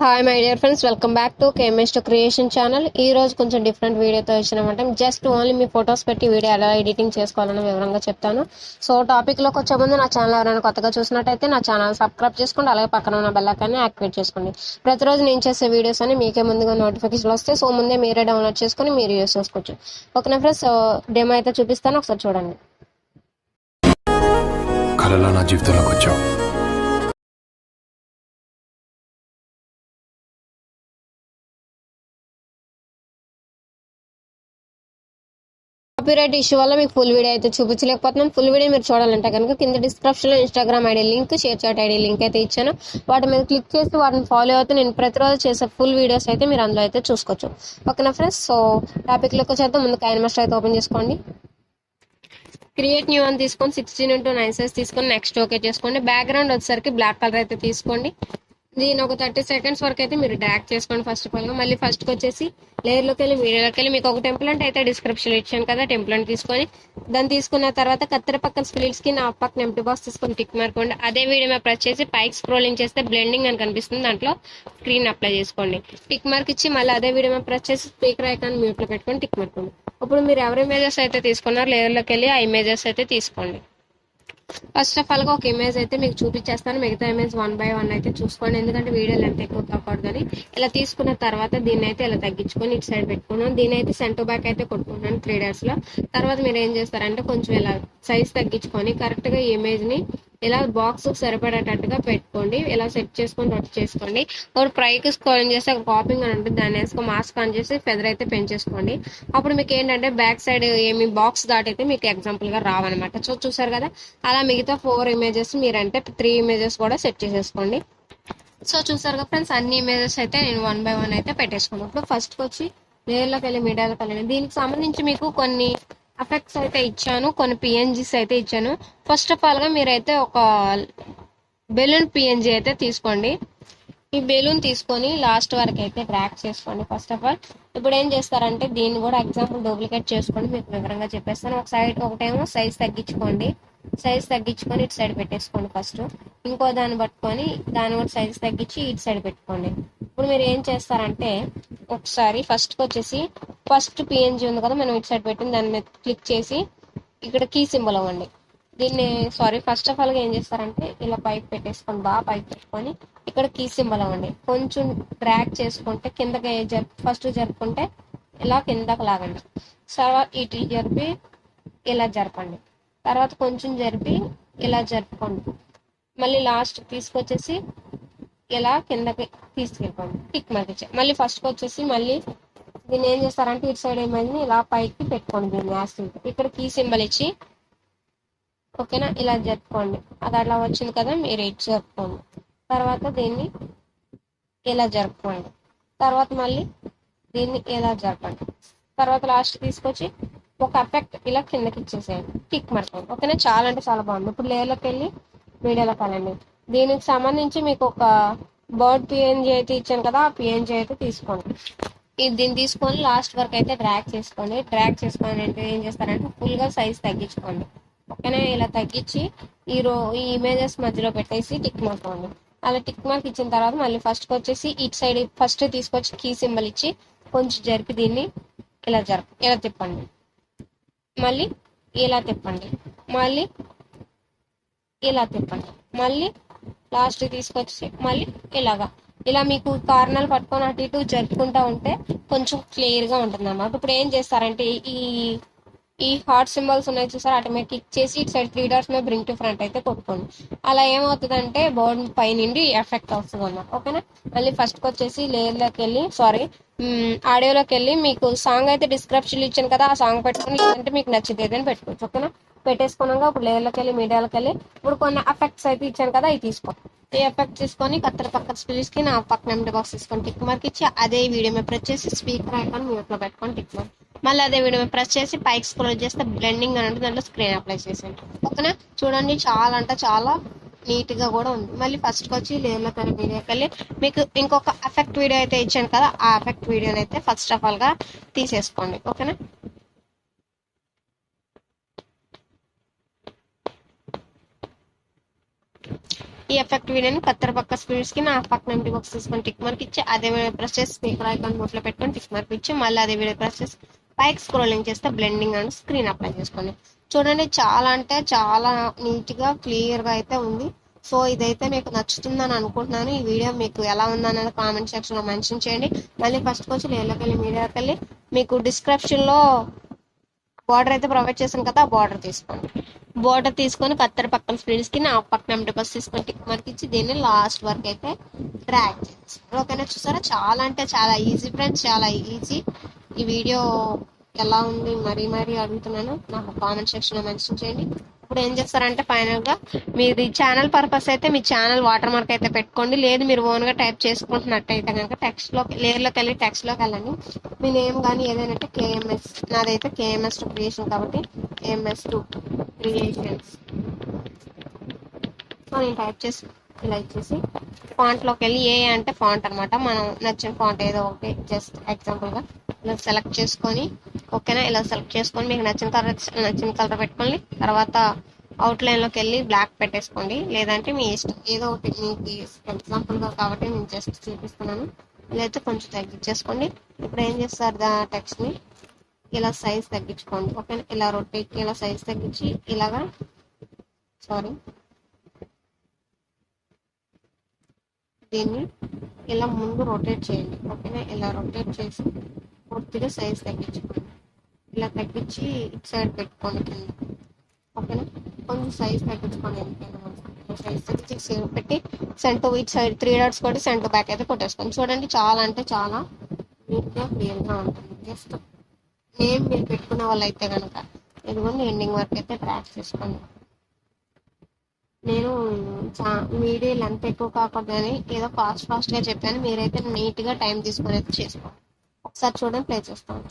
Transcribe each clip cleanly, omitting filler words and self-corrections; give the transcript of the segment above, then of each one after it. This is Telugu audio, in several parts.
Hi my dear friends, welcome back to KMS2 Creation channel. ఈ రోజు కొంచెం డిఫరెంట్ వీడియోతో వచ్చినామంటే జస్ట్ ఓన్లీ మీ ఫొటోస్ పెట్టి వీడియో ఎలా ఎడిటింగ్ చేసుకోవాలని వివరంగా చెప్తాను. సో టాపిక్లోకి వచ్చే ముందు నా ఛానల్ ఎవరైనా కొత్తగా చూసినట్టయితే నా ఛానల్ సబ్స్క్రైబ్ చేసుకోండి, అలాగే పక్కన ఉన్న బెల్ ఐకాన్ని యాక్టివేట్ చేసుకోండి. ప్రతిరోజు నేను చేసే వీడియోస్ అని మీకే ముందుగా నోటిఫికేషన్ వస్తే సో ముందే మీరే డౌన్లోడ్ చేసుకొని మీరు యూస్ చేసుకోవచ్చు. ఓకేనా ఫ్రెండ్స్, డెమో అయితే చూపిస్తాను, ఒకసారి చూడండి. కళలో నా జీవితంలోకి వచ్చావు. కాపీరైట్ ఇష్యూ వల్ల మీకు ఫుల్ వీడియో అయితే చూపించలేకపోతున్నాం. ఫుల్ వీడియో మీరు చూడాలంటే కనుక కింద డిస్క్రిప్షన్లో Instagram ID link, SherChat ID link అయితే ఇచ్చాను. వాటి మీద క్లిక్ చేసి వాటిని ఫాలో అవుతూ నేను ప్రతిరోజు చేసే ఫుల్ వీడియోస్ అయితే మీరు అందులో అయితే చూసుకోవచ్చు. ఓకేనా ఫ్రెండ్స్, సో టాపిక్లోకి వచ్చేద్దాం. ముందు Kinemaster అయితే ఓపెన్ చేసుకోండి. క్రియేట్ న్యూ అని తీసుకొని 16:9 సైజ్ తీసుకొని నెక్స్ట్ ఓకే చేసుకోండి. బ్యాక్గ్రౌండ్ వచ్చేసరికి బ్లాక్ కలర్ అయితే తీసుకోండి. దీని ఒక 30 సెకండ్స్ వరకు అయితే మీరు డ్రాగ్ చేసుకోండి. ఫస్ట్ ఆఫ్ ఆల్గా మళ్ళీ ఫస్ట్కి వచ్చేసి లేయర్లోకి వెళ్ళి మీడియాలోకి వెళ్ళి మీకు ఒక టెంప్లెట్ అయితే డిస్క్రిప్షన్లో ఇచ్చాను కదా, టెంప్లెట్ తీసుకొని దాన్ని తీసుకున్న తర్వాత కత్తెర పక్కన స్ప్లిట్స్కి నా పక్కన ఎంటీ బాక్స్ తీసుకొని టిక్ మార్కోండి. అదే వీడియో మీద ప్రెస్ చేసి పైకి స్క్రోలింగ్ చేస్తే బ్లెండింగ్ అని కనిపిస్తుంది, దాంట్లో స్క్రీన్ అప్లై చేసుకోండి. టిక్ మార్క్ ఇచ్చి మళ్ళీ అదే వీడియో మీద ప్రెస్ చేసి స్పీకర్ ఐకాన్ మ్యూట్లో పెట్టుకొని టిక్ మార్కోండి. ఇప్పుడు మీరు ఎవరి ఇమేజెస్ అయితే తీసుకున్నారో లేయర్లోకి వెళ్ళి ఆ ఇమేజెస్ అయితే తీసుకోండి. ఫస్ట్ ఆఫ్ ఆల్గా ఒక ఇమేజ్ అయితే మీకు చూపించేస్తాను, మిగతా ఇమేజ్ 1 by 1 అయితే చూసుకోండి, ఎందుకంటే వీడియో లెంత్ ఎక్కువ కాకూడదు అని. ఇలా తీసుకున్న తర్వాత దీన్ని అయితే ఇలా తగ్గించుకొని ఇటు సైడ్ పెట్టుకున్నాను. దీని అయితే సెంటర్ బ్యాక్ అయితే కొట్టుకుంటున్నాను 3 daysలో. తర్వాత మీరు ఏం చేస్తారంటే కొంచెం ఇలా సైజ్ తగ్గించుకొని కరెక్ట్గా ఈ ఇమేజ్ని ఇలా బాక్స్ సరిపడేటట్టుగా పెట్టుకోండి. ఇలా సెట్ చేసుకొని రొటేట్ చేసుకోండి. ఒక పైకి స్క్రోలింగ్ చేస్తే ఒక కాపింగ్ అని ఉంటుంది, దాన్ని వేసుకొని మాస్క్ ఆన్ చేసి ఫెదర్ అయితే పెంచేసుకోండి. అప్పుడు మీకు ఏంటంటే బ్యాక్ సైడ్ ఏమి బాక్స్ దాటైతే మీకు ఎగ్జాంపుల్గా రావన్నమాట. సో చూసారు కదా, అలా మిగతా 4 ఇమేజెస్ మీరంటే 3 ఇమేజెస్ కూడా సెట్ చేసేసుకోండి. సో చూసారు కదా ఫ్రెండ్స్, అన్ని ఇమేజెస్ అయితే నేను 1 by 1 అయితే పెట్టేసుకున్నాను. ఇప్పుడు ఫస్ట్కి వచ్చి లేయర్లోకి వెళ్ళి మీడియాలోకి వెళ్ళండి. దీనికి సంబంధించి మీకు కొన్ని ఎఫెక్ట్స్ అయితే ఇచ్చాను, కొన్ని PNGs అయితే ఇచ్చాను. ఫస్ట్ ఆఫ్ ఆల్గా మీరైతే ఒక బెలూన్ PNG అయితే తీసుకోండి. ఈ బెలూన్ తీసుకొని లాస్ట్ వరకు అయితే డ్రాగ్ చేసుకోండి ఫస్ట్ ఆఫ్ ఆల్. ఇప్పుడు ఏం చేస్తారంటే దీన్ని కూడా ఎగ్జాంపుల్ డూప్లికేట్ చేసుకోండి, మీకు వివరంగా చెప్పేస్తాను. ఒకటేమో సైజ్ తగ్గించుకోండి, సైజ్ తగ్గించుకొని ఇటు సైడ్ పెట్టేసుకోండి ఫస్ట్. ఇంకో దాన్ని పట్టుకొని దాన్ని కూడా సైజ్ తగ్గించి ఇటు సైడ్ పెట్టుకోండి. ఇప్పుడు మీరు ఏం చేస్తారంటే ఒకసారి ఫస్ట్కి వచ్చేసి ఫస్ట్ PNG ఉంది కదా మనం ఇటు సైడ్ పెట్టింది, దాని మీద క్లిక్ చేసి ఇక్కడ కీ సింబల్ అవ్వండి. దీన్ని ఫస్ట్ ఆఫ్ ఆల్గా ఏం చేస్తారంటే ఇలా పైకి పెట్టేసుకొని బాగా పైకి పెట్టుకొని ఇక్కడ కీ సింబల్ అవ్వండి. కొంచెం డ్రాగ్ చేసుకుంటే కిందకి ఫస్ట్ జరుపుకుంటే ఇలా కిందకి లాగండి. తర్వాత ఇటు జరిపి ఇలా జరపండి. తర్వాత కొంచెం జరిపి ఇలా జరుపుకోండి. మళ్ళీ లాస్ట్ తీసుకొచ్చేసి ఇలా కిందకి తీసుకెళ్ళిపోండి, టిక్ మార్క్ ఇచ్చి మళ్ళీ ఫస్ట్కి వచ్చేసి మళ్ళీ దీన్ని ఏం చేస్తారంటే ఇటు సైడ్ ఇమేజ్ని ఇలా పైకి పెట్టుకోండి. దీన్ని యాస్టింగ్ ఇక్కడ కీ సింబల్ ఇచ్చి ఓకేనా ఇలా జరుపుకోండి. అది అలా వచ్చింది కదా, మీరు ఇటు జరుపుకోండి. తర్వాత దీన్ని ఇలా జరుపుకోండి. తర్వాత మళ్ళీ దీన్ని ఇలా జరపండి. తర్వాత లాస్ట్ తీసుకొచ్చి ఒక ఎఫెక్ట్ ఇలా కిందకి ఇచ్చేసేయండి, టిక్ మార్క్. ఓకేనా, చాలా అంటే చాలా బాగుంది. ఇప్పుడు లేయర్లోకి వెళ్ళి మీడియాలోకి వెళ్ళండి. దీనికి సంబంధించి మీకు ఒక బర్డ్ PNG అయితే ఇచ్చాను కదా, ఆ PNG అయితే తీసుకోండి. దీన్ని తీసుకొని లాస్ట్ వరకు అయితే డ్రాగ్ చేసుకోండి. డ్రాగ్ చేసుకొని అంటే ఏం చేస్తారంటే ఫుల్గా సైజ్ తగ్గించుకోండి. ఓకేనా, ఇలా తగ్గించి ఈ ఇమేజెస్ మధ్యలో పెట్టేసి టిక్ మార్క్ అవ్వండి. అలా టిక్ మార్క్ ఇచ్చిన తర్వాత మళ్ళీ ఫస్ట్కి వచ్చేసి ఇటు సైడ్ ఫస్ట్ తీసుకొచ్చి కీ సింబల్ ఇచ్చి కొంచెం జరిపి దీన్ని ఇలా తిప్పండి. మళ్ళీ ఇలా తిప్పండి, మళ్ళీ ఇలా తిప్పండి, మళ్ళీ లాస్ట్ తీసుకొచ్చి మళ్ళీ ఇలా మీకు కారణాలు పట్టుకొని అటు ఇటు జరుపుకుంటూ ఉంటే కొంచెం క్లియర్గా ఉంటుంది అన్నమాట. ఇప్పుడు ఏం చేస్తారంటే ఈ హార్ట్ సింబల్స్ ఉన్నాయి చూసారు, వాటి మీద క్లిక్ చేసి ఇటు సైడ్ 3 dots మీద బ్రింగ్ టు ఫ్రంట్ అయితే కొట్టుకోండి. అలా ఏమవుతుందంటే బోర్డ్ పై నుండి ఎఫెక్ట్ వస్తుంది అన్నమాట. ఓకేనా, మళ్ళీ ఫస్ట్కి వచ్చేసి లేయర్లోకి వెళ్ళి ఆడియోలోకి వెళ్ళి మీకు సాంగ్ అయితే డిస్క్రిప్షన్లో ఇచ్చాను కదా, ఆ సాంగ్ పెట్టుకొని లేదంటే మీకు నచ్చింది ఏదైనా పెట్టుకోవచ్చు. ఓకేనా, పెట్టేసుకున్నాక ఇప్పుడు లేయర్లోకి వెళ్ళి మీడియాలోకి వెళ్ళి ఇప్పుడు కొన్ని ఎఫెక్ట్స్ అయితే ఇచ్చాను కదా, అవి తీసుకో. ఈ ఎఫెక్ట్ తీసుకొని కత్తెర పక్కన స్ప్లిట్స్కి నా పక్కన ఎంటీ బాక్స్ తీసుకొని టిక్ మార్క్ ఇచ్చి అదే వీడియో మీద ప్రెస్ చేసి స్పీకర్ ఐకాన్ మ్యూట్లో పెట్టుకొని టిక్ మార్క్. మళ్ళీ అదే వీడియో మీద ప్రెస్ చేసి పైకి స్క్రోల్ చేస్తే బ్లెండింగ్ అని ఉంటుంది, దాంట్లో స్క్రీన్ అప్లై చేసేయండి. ఓకేనా, చూడండి చాలా అంటే చాలా నీట్గా కూడా ఉంది. మళ్ళీ ఫస్ట్కి వచ్చి లేయర్లోకి వెళ్ళి వీడియోకి వెళ్ళి మీకు ఇంకొక ఎఫెక్ట్ వీడియో అయితే ఇచ్చాను కదా, ఆ ఎఫెక్ట్ వీడియోని అయితే ఫస్ట్ ఆఫ్ ఆల్గా తీసేసుకోండి. ఓకేనా, ఈ ఎఫెక్ట్ వీడియోని కత్తెర పక్క స్పీడ్స్ కి నా పక్కన ఎంటీ బాక్స్ తీసుకొని టిక్ మార్క్ ఇచ్చి అదే వీడియో ప్రెస్ చేసి స్పీకర్ ఐకాన్ బోట్లో పెట్టుకొని టిక్ మార్క్ ఇచ్చి మళ్ళీ అదే వీడియో ప్రెస్ చేసి పైకి స్క్రోలింగ్ చేస్తే బ్లెండింగ్ అండ్ స్క్రీన్ అప్లై చేసుకోండి. చూడండి చాలా అంటే చాలా నీట్ గా క్లియర్ గా అయితే ఉంది. సో ఇదైతే మీకు నచ్చుతుందని అనుకుంటున్నాను. ఈ వీడియో మీకు ఎలా ఉందనేది కామెంట్ సెక్షన్ లో మెన్షన్ చేయండి. మళ్ళీ ఫస్ట్ వచ్చి లేయర్లోకి వెళ్ళి మీడియాకి వెళ్ళి మీకు డిస్క్రిప్షన్ లో బార్డర్ అయితే ప్రొవైడ్ చేశాను కదా, ఆ బార్డర్ తీసుకోండి. బార్డర్ తీసుకొని కత్తెర పక్కన స్ప్లిట్స్ కి నా పక్కన ఎంటీ బాక్స్ తీసుకొని టిక్ మార్క్ ఇచ్చి దీన్ని లాస్ట్ వరకు అయితే డ్రాగ్ చేయండి. ఓకేనా, చూసారా చాలా అంటే చాలా ఈజీ ఫ్రెండ్స్, చాలా ఈజీ. ఈ వీడియో ఎలా ఉంది మరీ అడుగుతున్నాను, నాకు కామెంట్ సెక్షన్ లో మెన్షన్ చేయండి. ఇప్పుడు ఏం చేస్తారంటే ఫైనల్ గా మీది ఛానల్ పర్పస్ అయితే మీ ఛానల్ వాటర్ మార్క్ అయితే పెట్టుకోండి. లేదు మీరు ఓన్ గా టైప్ చేసుకుంటున్నట్టయితే కనుక టెక్స్ట్ లో లేయర్లోకి వెళ్ళి టెక్స్ట్ లోకి వెళ్ళండి. మీ నేమ్ కానీ ఏదైనా KMS, నాదైతే KMS2 క్రియేషన్ కాబట్టి KMS2 క్రియేషన్స్ నేను టైప్ చేసి ఇలా ఇచ్చేసి ఫాంట్ లోకి వెళ్ళి ఏ అంటే ఫాంట్ అనమాట, మనం నచ్చిన ఫాంట్ ఏదో ఒకటి జస్ట్ ఎగ్జాంపుల్ గా ఇలా సెలెక్ట్ చేసుకొని ఓకేనా, ఇలా సెలెక్ట్ చేసుకొని మీకు నచ్చిన కలర్ పెట్టుకోండి. తర్వాత అవుట్ లైన్ లోకి వెళ్ళి బ్లాక్ పెట్టేసుకోండి, లేదంటే మీ ఇష్టం ఏదో ఒకటి మీకు ఎగ్జాంపుల్ గా కాబట్టి నేను జస్ట్ చూపిస్తున్నాను. ఇలా అయితే కొంచెం తగ్గించేసుకోండి. ఇప్పుడు ఏం చేస్తారు టెక్స్ట్ ని ఇలా సైజ్ తగ్గించుకోండి. ఓకేనా, ఇలా రొటేట్ ఇలా సైజ్ తగ్గించి ఇలాగా దీన్ని ఇలా ముందు రొటేట్ చేయండి. ఓకేనా, ఇలా రొటేట్ చేసి పూర్తిగా సైజ్ తగ్గించుకోండి. ఇలా తగ్గించి ఇటు సైడ్ పెట్టుకోండి కింద. ఓకేనా, కొంచెం సైజ్ తగ్గించుకోండి. ఎందుకైనా సైజ్ తగ్గించి సేవ్ పెట్టి సెంటర్ ఇటు సైడ్ 3 డాట్స్ కొట్టి సెంటర్ బ్యాక్ అయితే కొట్టేసుకోండి. చూడండి చాలా అంటే చాలా నీట్గా క్లియర్గా ఉంటుంది. జస్ట్ నేమ్ మీరు పెట్టుకున్న వాళ్ళు అయితే కనుక ఇదిగోండి ఎండింగ్ వరకు అయితే ట్రాక్ చేసుకోండి. నేను వీడియో లెంత్ ఎక్కువ కాకూడదని ఏదో ఫాస్ట్ గా చెప్పాను, మీరైతే నీట్ గా టైం తీసుకొని అయితే చేసుకోండి. ఒకసారి చూడండి, ప్లే చేస్తాను.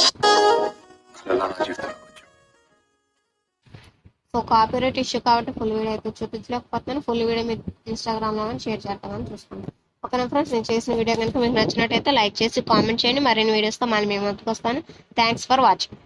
సో కాపీరైట్ ఇష్యూ కాబట్టి ఫుల్ వీడియో అయితే చూపించలేకపోతున్నాను. ఫుల్ వీడియో మీరు ఇన్స్టాగ్రామ్ లో షేర్ చేస్తామని చూసుకోండి. ఓకేనా ఫ్రెండ్స్, నేను చేసిన వీడియో కనుక మీకు నచ్చినట్టయితే లైక్ చేసి కామెంట్ చేయండి. మరిన్ని వీడియోస్తో మళ్ళీ మేము ముందుకు వస్తాను. Thanks for watching.